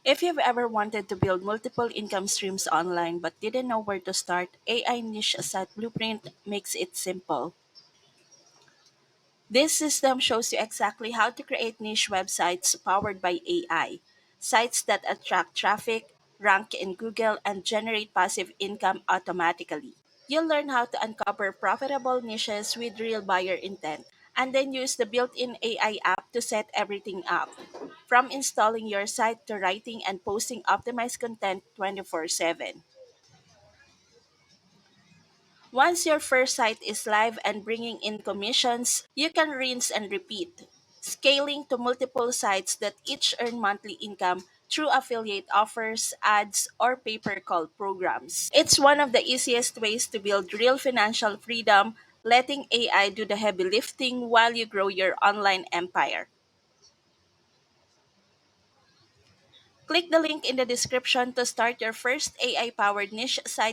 If you've ever wanted to build multiple income streams online but didn't know where to start, AI Niche Site Blueprint makes it simple. This system shows you exactly how to create niche websites powered by AI, sites that attract traffic, rank in Google, and generate passive income automatically. You'll learn how to uncover profitable niches with real buyer intent, and then use the built in AI app to set everything up. From installing your site to writing and posting optimized content 24/7. Once your first site is live and bringing in commissions, you can rinse and repeat, scaling to multiple sites that each earn monthly income through affiliate offers, ads, or pay per call programs. It's one of the easiest ways to build real financial freedom, letting AI do the heavy lifting while you grow your online empire. Click the link in the description to start your first AI powered niche site